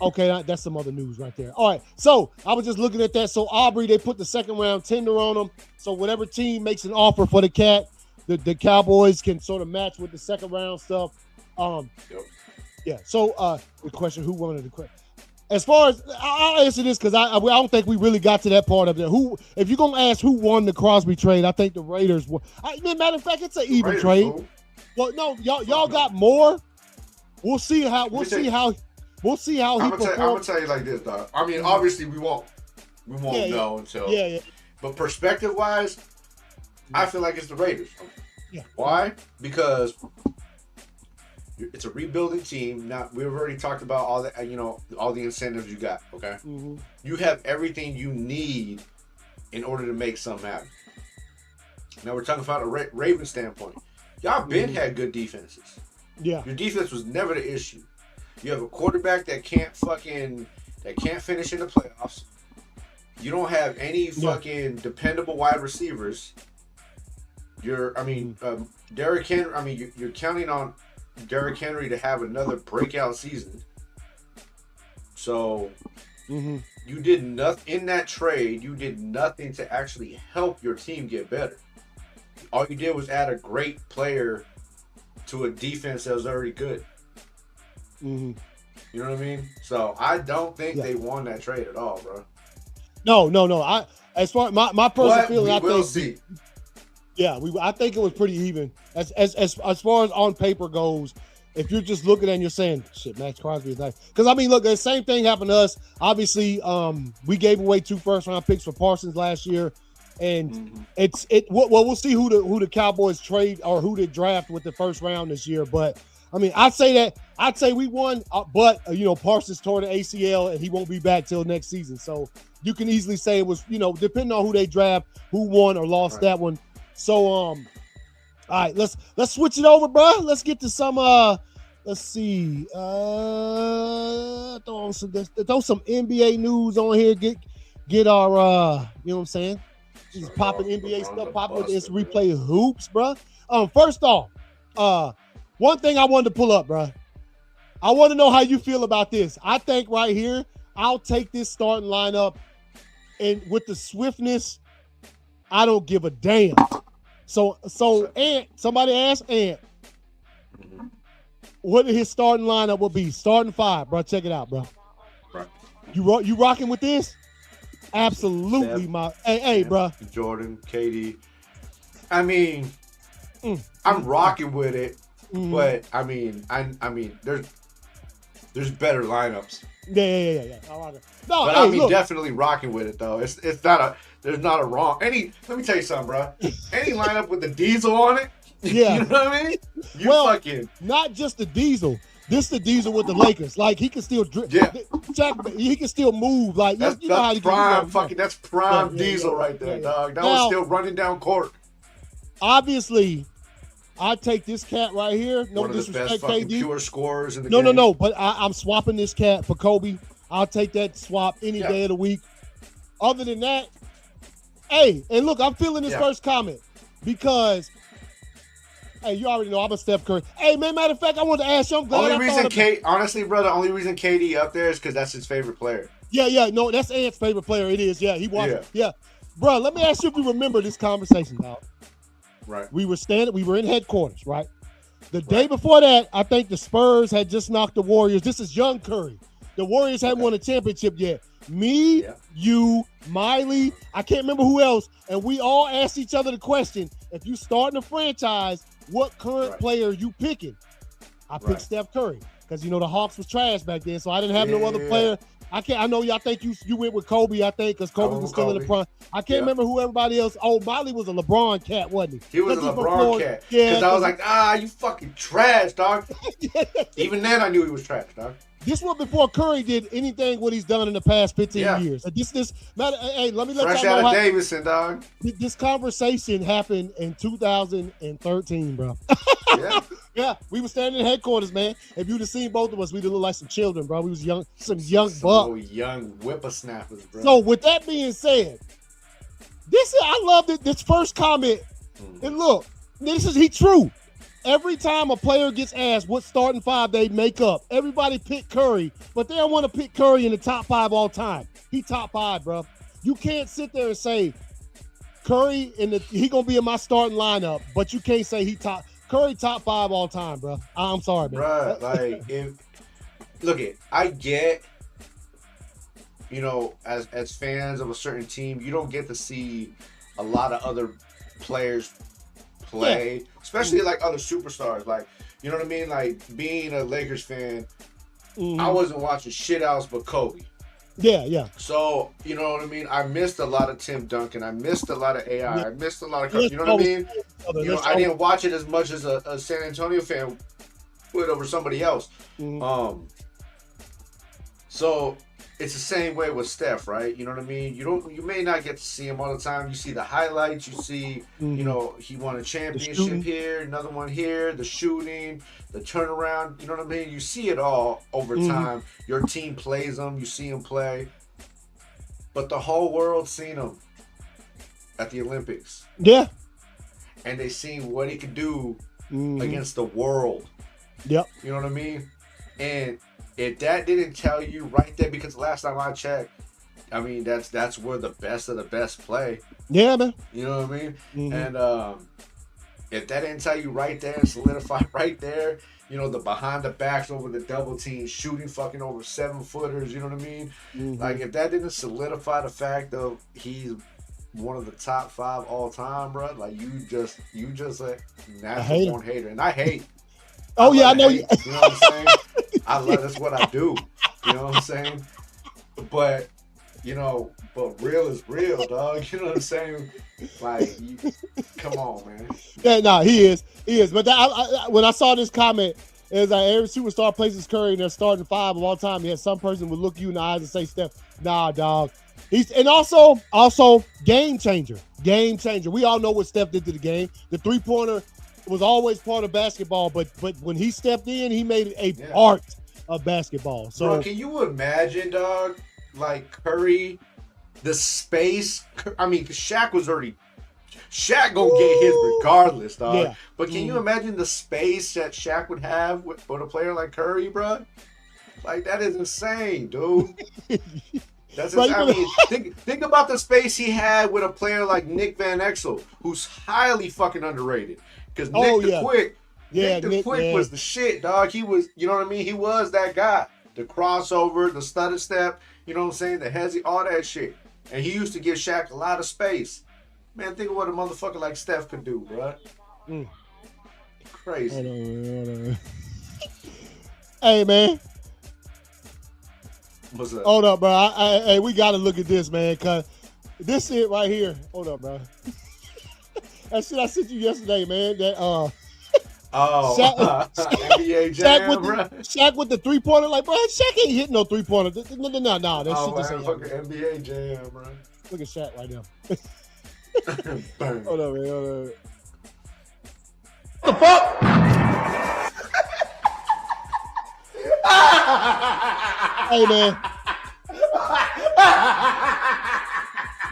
Okay, that's some other news right there. All right, so I was just looking at that. So Aubrey, they put the second round tender on him. So whatever team makes an offer for the cat, the Cowboys can sort of match with the second round stuff. Yeah. So the question, who wanted the question? As far as I'll answer this because I don't think we really got to that part of it. If you're gonna ask who won the Crosby trade, I think the Raiders won. Matter of fact, it's an even trade. Cool. Well, no, y'all got more. We'll see how. We'll see how he performs. I'm gonna tell you like this, dog. I mean, obviously we won't know until. Yeah. But perspective-wise, I feel like it's the Raiders. Yeah. Why? Because it's a rebuilding team. Now we've already talked about all the all the incentives you got. Okay. Mm-hmm. You have everything you need in order to make something happen. Now we're talking about a Ravens standpoint. Y'all been had good defenses. Yeah. Your defense was never the issue. You have a quarterback that can't finish in the playoffs. You don't have any fucking dependable wide receivers. Derrick Henry. You're counting on Derrick Henry to have another breakout season. So you did nothing in that trade. You did nothing to actually help your team get better. All you did was add a great player to a defense that was already good. Mm-hmm. You know what I mean? So I don't think they won that trade at all, bro. No. As far my personal feeling, I think see. Yeah, I think it was pretty even. As far as on paper goes, if you're just looking and you're saying, shit, Max Crosby is nice. Because I mean, look, the same thing happened to us. Obviously, we gave away 2 first-round picks for Parsons last year, and we'll see who the Cowboys trade or who they draft with the first round this year. But I mean, I'd say we won, but Parsons tore the ACL and he won't be back till next season. So you can easily say it was, depending on who they draft, who won or lost that one. So all right, let's switch it over, bro. Let's get to some let's see. Throw some NBA news on here. Get our you know what I'm saying? These popping NBA stuff, popping with this replay hoops, bro. First off, one thing I wanted to pull up, bro. I want to know how you feel about this. I think right here, I'll take this starting lineup, and with the swiftness, I don't give a damn. So Ant, somebody asked Ant, what his starting lineup will be. Starting 5, bro. Check it out, bro. Right. You rocking with this? Absolutely, Steph, hey, bro. Jordan, KD. I mean, I'm rocking with it, but I mean, there's better lineups. Yeah. All right. No, but hey, definitely rocking with it though. There's not a wrong. Let me tell you something, bro. Any lineup with the Diesel on it, yeah. You know what I mean? Not just the Diesel. This the Diesel with the Lakers. Like he can still he can still move. Like that's prime Diesel right there, dog. That was still running down court. Obviously, I take this cat right here. No One of disrespect, the best fucking KD. pure scorers in the game. No. But I'm swapping this cat for Kobe. I'll take that swap any day of the week. Other than that, hey, and look, I'm feeling this first comment because Hey, you already know I'm a Steph Curry. Hey, man, matter of fact, I wanted to ask you. I'm glad Honestly, bro, the only reason KD up there is because that's his favorite player. Yeah, no, that's Ant's favorite player. It is. Yeah, he was. Yeah. Bro, let me ask you if you remember this conversation, dog. Right. We were in headquarters, right? The day before that, I think the Spurs had just knocked the Warriors. This is young Curry. The Warriors hadn't won a championship yet. Me, you, Miley, I can't remember who else, and we all asked each other the question, if you starting a franchise, what current player are you picking? I picked Steph Curry because, the Hawks was trash back then, so I didn't have no other player. I know y'all think you went with Kobe, I think, because Kobe was still in the prime. I can't remember who everybody else. Oh, Miley was a LeBron cat, wasn't he? He was a LeBron cat. Because I was like, you fucking trash, dog. Even then, I knew he was trash, dog. This was before Curry did anything what he's done in the past 15 years. This matter. Hey, let me let Fresh y'all know out of Davidson, dog. This conversation happened in 2013, bro. Yeah, we were standing in headquarters, man. If you'd have seen both of us, we'd have looked like some children, bro. We was young, some young bucks. Young whippersnappers, bro. So with that being said, I love this first comment. And look, he true. Every time a player gets asked what starting five they make up, everybody pick Curry, but they don't want to pick Curry in the top 5 all time. He top 5, bro. You can't sit there and say Curry he gonna be in my starting lineup, but you can't say Curry top 5 all time, bro. I'm sorry, man. Bro, I get, as fans of a certain team, you don't get to see a lot of other players play, especially like other superstars. Like, you know what I mean? Like, being a Lakers fan, I wasn't watching shit else but Kobe. Yeah. So, you know what I mean? I missed a lot of Tim Duncan. I missed a lot of AI. I missed a lot of, you know what I mean? I didn't watch it as much as a San Antonio fan would over somebody else. So it's the same way with Steph, right? You know what I mean? You may not get to see him all the time. You see the highlights. You see, he won a championship here, another one here, the shooting, the turnaround. You know what I mean? You see it all over time. Your team plays him. You see him play. But the whole world's seen him at the Olympics. Yeah. And they seen what he could do against the world. Yep. You know what I mean? And if that didn't tell you right there, because last time I checked, I mean, that's where the best of the best play. Yeah, man. You know what I mean? And if that didn't tell you right there and solidify right there, the behind the backs over the double team, shooting fucking over 7-footers, you know what I mean? Like, if that didn't solidify the fact of he's one of the top 5 all time, bro, like, you just a natural born hater. And I hate. Oh, yeah, I know you. You know what I'm saying? That's what I do. You know what I'm saying? But, but real is real, dog. You know what I'm saying? Like, come on, man. Yeah, no, he is. But when I saw this comment, it was like every superstar places Curry in their starting 5 of all time. Yeah, some person would look you in the eyes and say, Steph, nah, dog. And also game changer. Game changer. We all know what Steph did to the game. The 3-pointer was always part of basketball, but when he stepped in, he made it a part of basketball. So, bro, can you imagine, dog? Like, Curry, the space. I mean, Shaq gonna get his regardless, dog. Yeah. But can you imagine the space that Shaq would have with a player like Curry, bro? Like, that is insane, dude. That's right. I mean, think about the space he had with a player like Nick Van Exel, who's highly fucking underrated. Because Nick the Quick was the shit, dog. He was, you know what I mean? He was that guy. The crossover, the stutter step, you know what I'm saying? The hezzy, all that shit. And he used to give Shaq a lot of space. Man, think of what a motherfucker like Steph could do, bro. Crazy. Hold on. Hey, man. What's up? Hold up, bro. Hey, we got to look at this, man, because this shit right here. Hold up, bro. That shit I sent you yesterday, man. That NBA Jam, Shaq with the 3-pointer, like, bro, Shaq ain't hitting no 3-pointer. No. That shit just ain't fucking NBA Jam, bro. Look at Shaq right now. Hold on, man. What the fuck? Hey, man.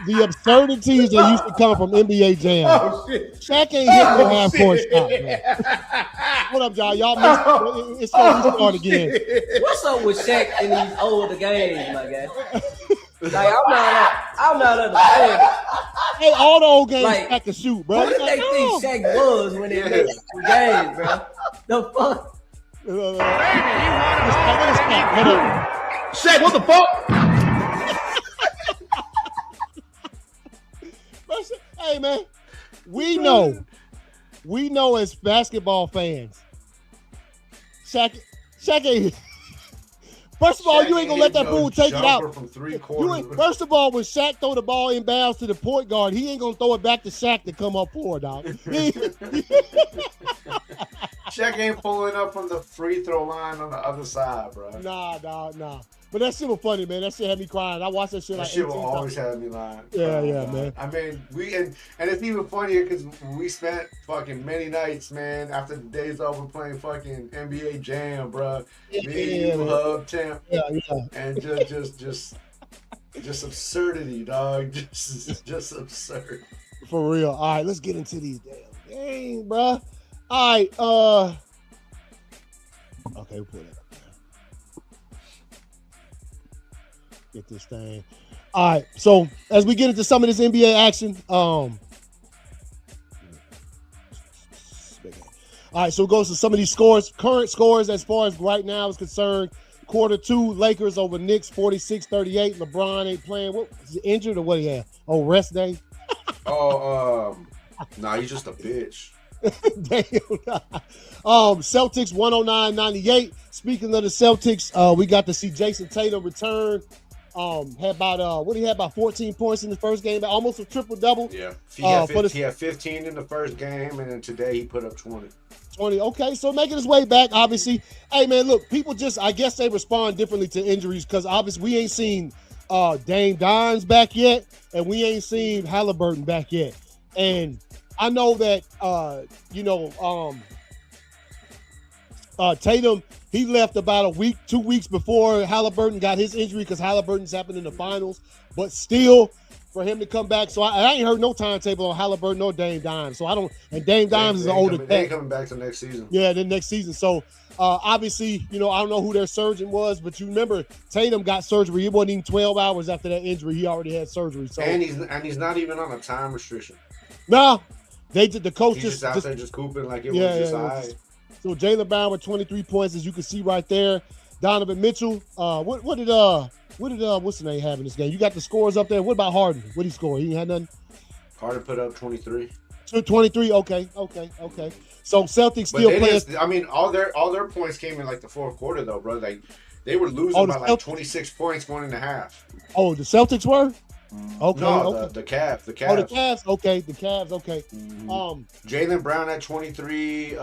the absurdities that used to come from NBA Jam. Oh shit! Shaq ain't hit no half-court shot, man. What up, y'all? Y'all missed it. It's gonna restart again. What's up with Shaq in these older games, my guy? Like I'm not understanding. Hey, all the old games Like, Shaq can shoot, bro. What did they think Shaq was when they made the game, bro? The fuck? Shaq, what the fuck? Hey, man, we know as basketball fans, Shaq ain't. First of all, you ain't gonna let that fool take it out. From 3 quarters. First of all, when Shaq throw the ball inbounds to the point guard, he ain't gonna throw it back to Shaq to come up for it, dog. Shaq ain't pulling up from the free throw line on the other side, bro. Nah. But that shit was funny, man. That shit had me crying. I watched that shit like 18 shit will always times. have me lying. Yeah, man. I mean, and it's even funnier because we spent fucking many nights, man, after the day's over playing fucking NBA Jam, bro. Me and you, Hub, Temp, and just absurdity, dog. Just absurd. For real. All right, let's get into these damn games, bro. All right, okay, we'll put it up. Get this thing. All right, so as we get into some of this NBA action, all right, so it goes to some of these scores, current scores as far as right now is concerned. Quarter 2, Lakers over Knicks, 46-38. LeBron ain't playing. What, is he injured or what he have? Oh, rest day? Nah, he's just a bitch. Damn. Celtics 109-98. Speaking of the Celtics, we got to see Jason Tatum return. Had about what he had about 14 points in the first game, almost a triple double. Yeah, he had 15 in the first game, and then today he put up 20. 20. Okay, so making his way back, obviously. Hey man, look, people I guess they respond differently to injuries because obviously we ain't seen Dame Dimes back yet, and we ain't seen Halliburton back yet. And I know that Tatum, he left about a week, 2 weeks before Halliburton got his injury because Halliburton's happened in the finals. But still, for him to come back, so I ain't heard no timetable on Halliburton or Dame Dimes. So I don't, and Dame Dimes is an older cat. They ain't coming back to next season. Yeah, then next season. So obviously, I don't know who their surgeon was, but you remember Tatum got surgery. It wasn't even 12 hours after that injury. He already had surgery. So and he's not even on a time restriction. No, they did. The coach He's just out there just cooping like it was just all right. So Jaylen Brown with 23 points, as you can see right there. Donovan Mitchell. What did what's the name have in this game? You got the scores up there. What about Harden? What did he score? He ain't had nothing. Harden put up 23. 23. Okay. So Celtics still playing. I mean, all their points came in like the fourth quarter though, bro. Like they were losing by like 26 points going into half. Oh, the Celtics were. Okay. No, the Cavs. Oh, the Cavs. Okay, the Cavs. Okay. Jaylen Brown had 23.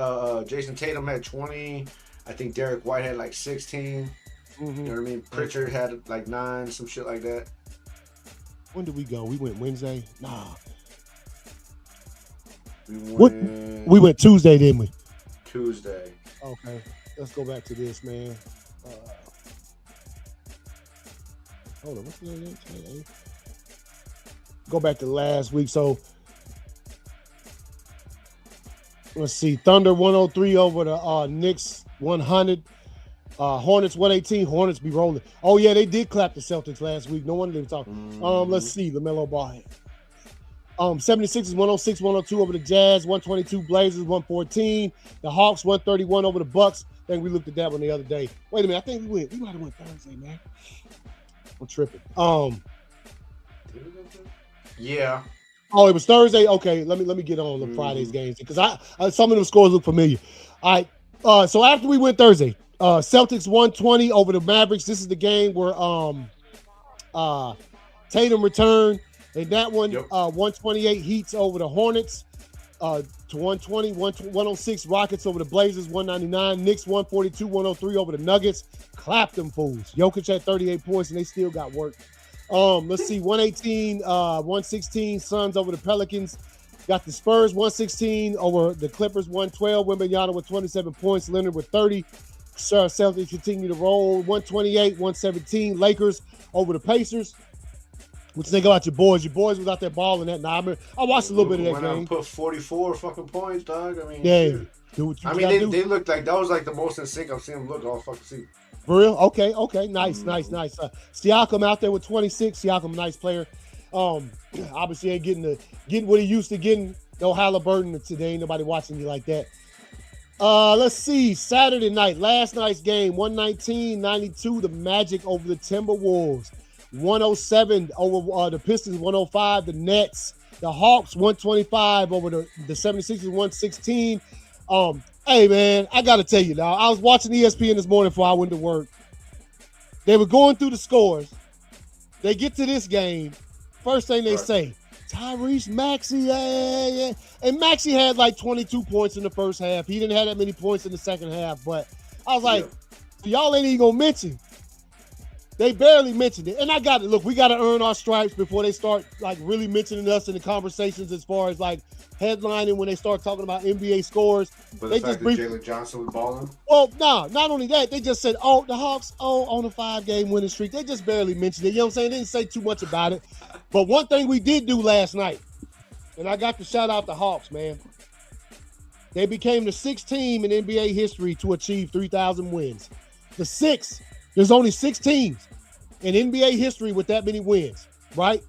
Jason Tatum had 20. I think Derek White had like 16. You know what I mean? Pritchard had like 9, some shit like that. When did we go? We went Wednesday. Nah. We went Tuesday, didn't we? Tuesday. Okay. Let's go back to this, man. Hold on. What's the name? Go back to last week. So let's see. Thunder 103 over the Knicks 100. Hornets 118. Hornets be rolling. Oh yeah, they did clap the Celtics last week. No wonder they were talking. Let's see. LaMelo Ball. 76ers 106, 102 over the Jazz. 122 Blazers 114. The Hawks 131 over the Bucks. I think we looked at that one the other day. Wait a minute. I think we might have went Thursday, man. I'm tripping. Yeah. Oh, it was Thursday. Okay, let me get on the Friday's games because I some of them scores look familiar. All right. So after we went Thursday, Celtics 120 over the Mavericks. This is the game where Tatum returned. And that one, 128 Heats over the Hornets. To 120, 106 Rockets over the Blazers, 199. Knicks 142, 103 over the Nuggets. Clapped them fools. Jokic had 38 points and they still got work. Let's see, 118, 116 Suns over the Pelicans. Got the Spurs 116 over the Clippers, 112. Wembanyama with 27 points. Leonard with 30. Celtics continue to roll. 128, 117 Lakers over the Pacers. What you think about your boys? Your boys was out there balling that night. I watched a little bit of that Went out game. and put 44 fucking points, dog. I mean, Yeah. shit. Do what you I gotta mean, do. they looked like that was like the most in sync I've seen them look all fucking season. For real? Okay. Nice. Siakam out there with 26. Siakam, nice player. Obviously ain't getting what he used to getting. No Halliburton today. Ain't nobody watching you like that. Let's see. Saturday night, last night's game, 119-92. The Magic over the Timberwolves. 107 over the Pistons, 105. The Nets. The Hawks, 125 over the 76ers, 116. Hey, man, I got to tell you, dog. I was watching ESPN this morning before I went to work. They were going through the scores. They get to this game. First thing they say, Tyrese Maxey, yeah. And Maxey had like 22 points in the first half. He didn't have that many points in the second half. But I was like, y'all ain't even going to mention. They barely mentioned it. And I got it. Look, we got to earn our stripes before they start like really mentioning us in the conversations as far as like headlining when they start talking about NBA scores. But they the fact that Jalen Johnson was balling? Well, no, not only that, they just said, oh, the Hawks, on a 5-game winning streak. They just barely mentioned it. You know what I'm saying? They didn't say too much about it. But one thing we did do last night, and I got to shout out the Hawks, man. They became the 6th team in NBA history to achieve 3,000 wins. The 6th. There's only 6 teams in NBA history with that many wins, right?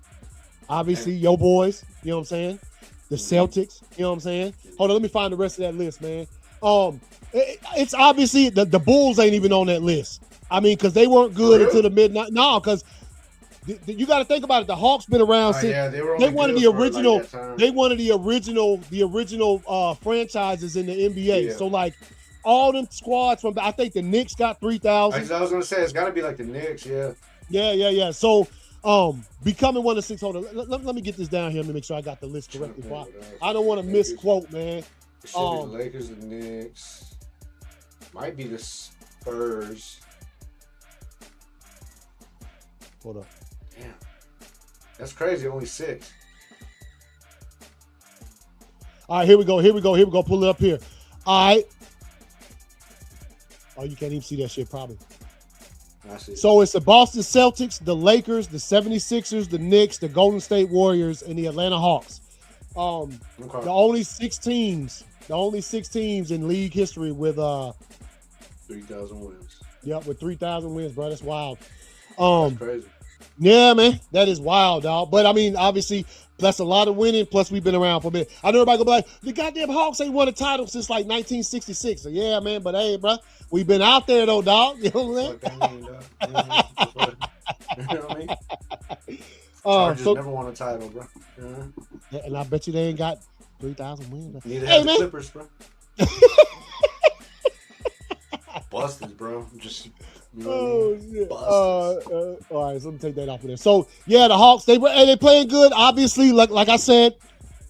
Obviously, your boys, you know what I'm saying? The Celtics, you know what I'm saying? Hold on, let me find the rest of that list, man. It's obviously the Bulls ain't even on that list. I mean, because they weren't good until the midnight. No, because you got to think about it. The Hawks been around since they wanted the original. Like they wanted the original franchises in the NBA. Yeah. So like all them squads from I think the Knicks got 3,000. I was gonna say it's got to be like the Knicks, yeah. Yeah. So becoming one of the 6. Hold on, let me get this down here to make sure I got the list correctly. I don't want to misquote, man. It should be the Lakers, the Knicks. Might be the Spurs. Hold up. Damn. That's crazy. Only 6. All right, here we go. Pull it up here. All right. Oh, you can't even see that shit probably. I see. So it's the Boston Celtics, the Lakers, the 76ers, the Knicks, the Golden State Warriors, and the Atlanta Hawks. Okay. The only 6 teams in league history with 3,000 wins. Yep, with 3,000 wins, bro. That's wild. That's crazy. Yeah, man, that is wild, dog. But I mean, obviously, that's a lot of winning. Plus, we've been around for a minute. I know everybody go be like, the goddamn Hawks ain't won a title since like 1966. So, yeah, man. But hey, bro, we've been out there though, dog. You know what I'm saying? You know what I mean? Chargers never won a title, bro. Yeah, and I bet you they ain't got 3,000 wins. Neither have the Clippers, bro. Busters, bro. Just. You know shit. All right, so let me take that off of there. So yeah, the Hawks they playing good. Obviously, like I said,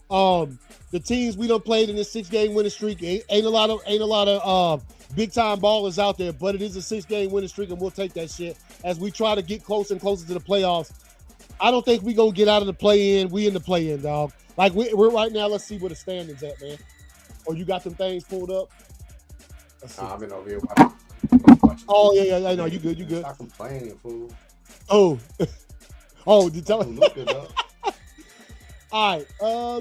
the teams we done played in this 6-game winning streak ain't a lot of big time ballers out there, but it is a 6-game winning streak, and we'll take that shit as we try to get closer and closer to the playoffs. I don't think we gonna get out of the play-in. We in the play-in, dog. Like we're right now. Let's see where the standings at, man. Oh, you got them things pulled up? I've been over here. Oh yeah, I know you good. Stop complaining, fool. Oh, did you tell me? Look it up. All right,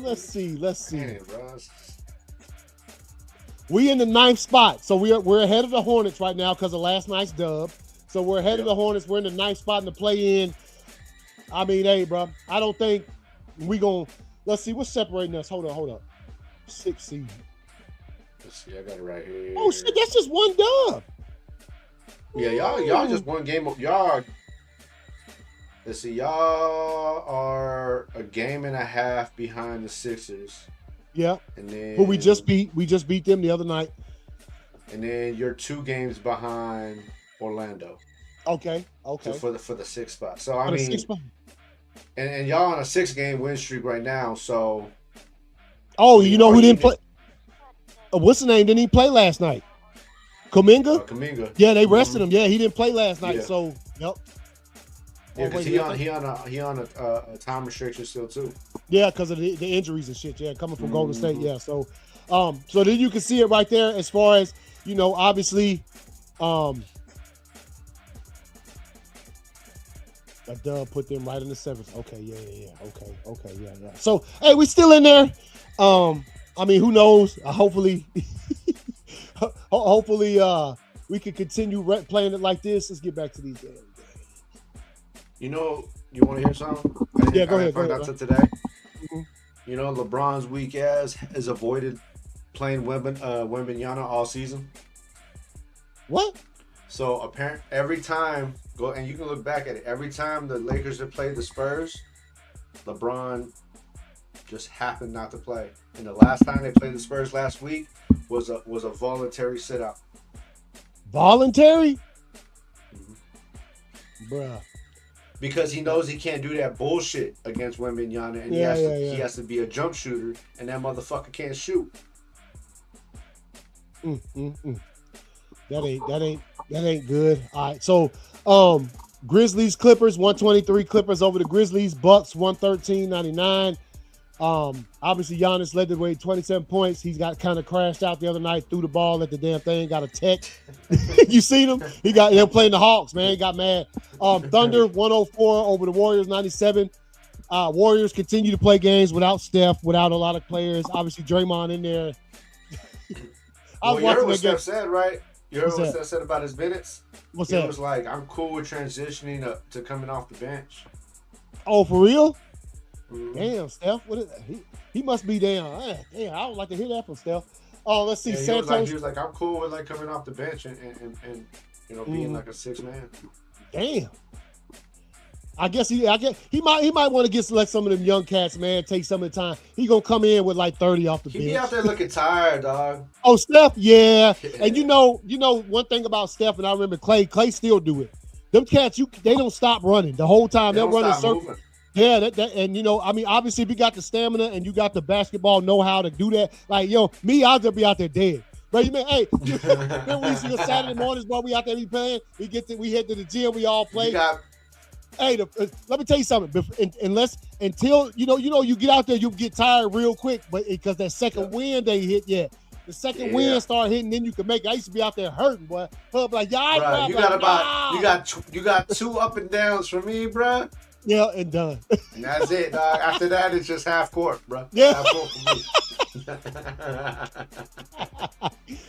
let's see. Man, bro. We in the 9th spot, so we're ahead of the Hornets right now because of last night's dub. So we're ahead of the Hornets. We're in the 9th spot in the play-in. I mean, hey, bro, I don't think we gonna. Let's see what's separating us. Hold up. 6 seed. Let's see, I got it right here. Oh shit, that's just one dub. Yeah, y'all just one game. Y'all. Let's see, y'all are a game and a half behind the Sixers. Yeah. And then. But we just beat them the other night. And then you're 2 games behind Orlando. Okay. So for the 6th spot. So I mean, and y'all on a 6-game win streak right now. So. Oh, you know who didn't play? What's the name? Didn't he play last night? Kuminga? Kuminga. Yeah, they rested him. Yeah, he didn't play last night. Yeah. So, yep. Yeah, because he on a time restriction still too. Yeah, because of the injuries and shit. Yeah, coming from Golden State. Yeah, so then you can see it right there as far as obviously, A dub put them right in the seventh. Okay, yeah. Okay, yeah. So, hey, we still in there. I mean, who knows? Hopefully, hopefully, we can continue playing it like this. Let's get back to these games. You know, you want to hear something? Yeah, go ahead. Find out to today. Mm-hmm. You know, LeBron's weak ass has avoided playing Wembanyama all season. What? So apparent every time and you can look back at it. Every time the Lakers have played the Spurs, LeBron just happened not to play. And the last time they played the Spurs last week was a voluntary sit out. Voluntary? Mm-hmm. Bruh. Because he knows he can't do that bullshit against Wembanyama, and he has to be a jump shooter, and that motherfucker can't shoot. That ain't good. All right, so Grizzlies Clippers 123 Clippers over the Grizzlies. Bucks 113-99. Obviously Giannis led the way, 27 points. He's got kind of crashed out the other night, threw the ball at the damn thing, got a tech. You seen him? They're playing the Hawks, man. He got mad. Thunder 104 over the Warriors 97. Warriors continue to play games without Steph, without a lot of players. Obviously Draymond in there. You heard what Steph said, right? You heard what Steph said about his minutes? What's that? He was like, I'm cool with transitioning to coming off the bench. Oh, for real? Mm-hmm. Damn, Steph. He must be down. Damn, I would like to hear that from Steph. Oh, let's see. Santos. He was like, I'm cool with like coming off the bench and being like a 6-man. Damn. I guess he might want to get select some of them young cats, man. Take some of the time. He gonna come in with like 30 off the bench. He be out there looking tired, dog. Oh, Steph, yeah. And you know one thing about Steph, and I remember Clay still do it. Them cats, they don't stop running the whole time. They're running circles. Yeah, and I mean, obviously, if you got the stamina and you got the basketball know-how to do that, like, I'll just be out there dead. But you mean, hey, remember we see Saturday mornings, bro, we out there, we playing, we head to the gym, we all play. Hey, let me tell you something. Until you get out there, you get tired real quick, but because that second wind they hit, the second wind start hitting, then you can make it. I used to be out there hurting, boy. Like, bro, you got 2 up and downs for me, bro. Yeah, and done. And that's it, dog. After that, it's just half court, bro. Yeah. Half court for me.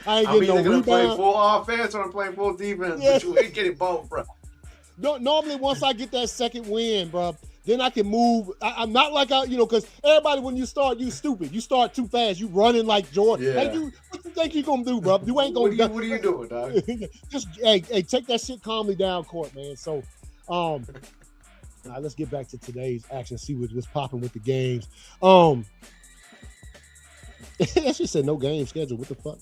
I'm either gonna play full offense or I'm playing full defense, but you ain't getting both, bro. No, normally once I get that second win, bro, then I can move. I'm not like because everybody when you start, you stupid. You start too fast. You running like Jordan. Yeah. Hey, what you think you gonna do, bro? You ain't gonna. What are you doing, dog? Just hey, take that shit calmly down, court, man. So, now let's get back to today's action. See what's popping with the games. That shit said no game schedule. What the fuck?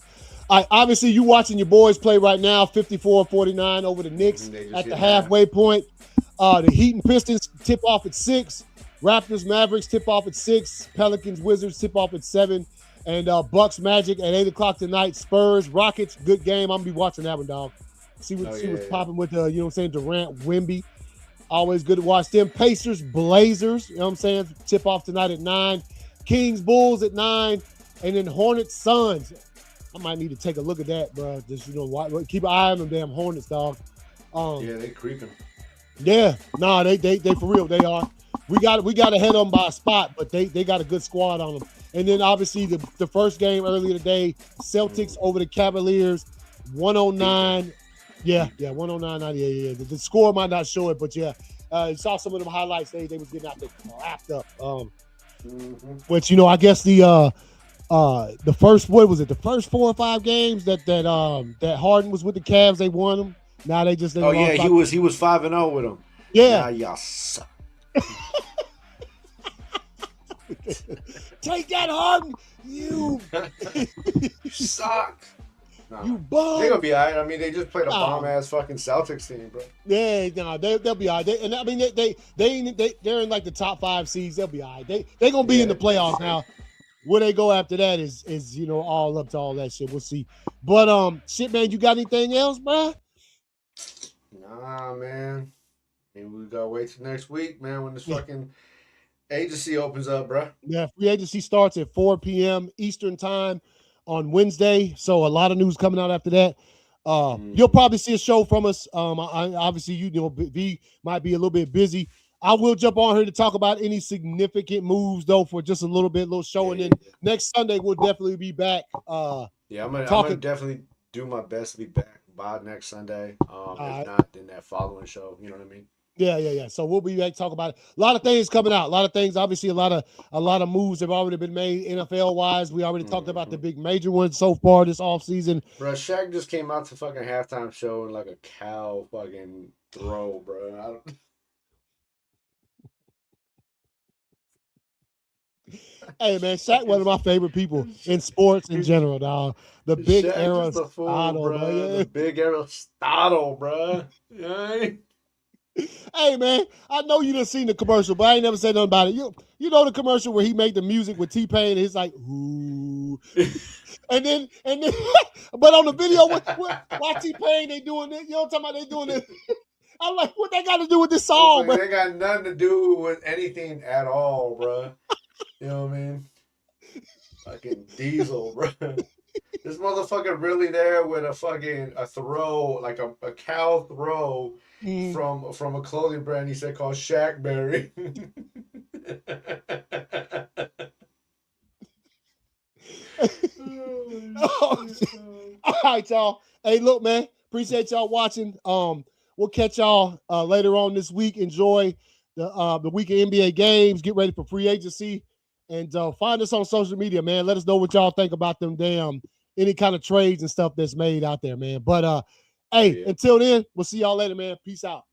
Obviously, you watching your boys play right now, 54-49 over the Knicks at the halfway point. The Heat and Pistons tip off at 6. Raptors, Mavericks tip off at 6. Pelicans, Wizards tip off at 7. And Bucks, Magic at 8 o'clock tonight. Spurs, Rockets, good game. I'm going to be watching that one, dog. See what's popping with, Durant, Wemby. Always good to watch them. Pacers, Blazers, tip off tonight at 9. Kings, Bulls at 9. And then Hornets, Suns. I might need to take a look at that, bro. Just keep an eye on them damn Hornets, dog. They creeping. Yeah, they for real. They are. We got to head them by a spot, but they got a good squad on them. And then obviously the first game earlier today, Celtics over the Cavaliers, 109. Yeah, 109-98. Yeah. The score might not show it, but saw some of them highlights. They was getting out there wrapped up. Which I guess the first the first 4 or 5 games that Harden was with the Cavs, they won them. Now they just he was 5-0 with them. Yeah, now y'all suck. Take that, Harden. You suck. No. You bum. They're gonna be all right. I mean, they just played a bomb ass fucking Celtics team, bro. Yeah, no, they'll be all right. And I mean, they're in like the top 5 seeds. They'll be all right. They're gonna be in the playoffs now. Where they go after that is all up to all that shit. We'll see. But shit, man, you got anything else, bro? Nah, man. I mean, we gotta wait till next week, man, when this fucking agency opens up, bro. Yeah, free agency starts at 4 p.m. Eastern time on Wednesday. So a lot of news coming out after that. You'll probably see a show from us. Obviously, V might be a little bit busy. I will jump on here to talk about any significant moves, though, for just a little show. And then next Sunday, we'll definitely be back. I'm gonna definitely do my best to be back by next Sunday. If not, then that following show. You know what I mean? Yeah. So we'll be back to talk about it. A lot of things coming out. A lot of things. Obviously, a lot of moves have already been made NFL wise. We already talked about the big major ones so far this offseason. Bro, Shaq just came out to fucking halftime show in like a cow fucking throw, bro. Hey man, Shaq one of my favorite people in sports in general, dog. The big Shaq era style, bro. The big era style, bro. Yeah. Hey man, I know you done seen the commercial, but I ain't never said nothing about it. You know the commercial where he made the music with T-Pain and he's like, ooh. and then but on the video why T-Pain they doing it? You know what I'm talking about? They doing it. I'm like, what they got to do with this song, bro? They got nothing to do with anything at all, bro. You know what I mean? Fucking Diesel, bro. This motherfucker really there with a throw, like a cow throw from a clothing brand he said called Shackberry. All right, y'all. Hey, look, man. Appreciate y'all watching. We'll catch y'all later on this week. Enjoy the week of NBA games. Get ready for free agency. And find us on social media, man. Let us know what y'all think about them any kind of trades and stuff that's made out there, man. But, hey, until then, we'll see y'all later, man. Peace out.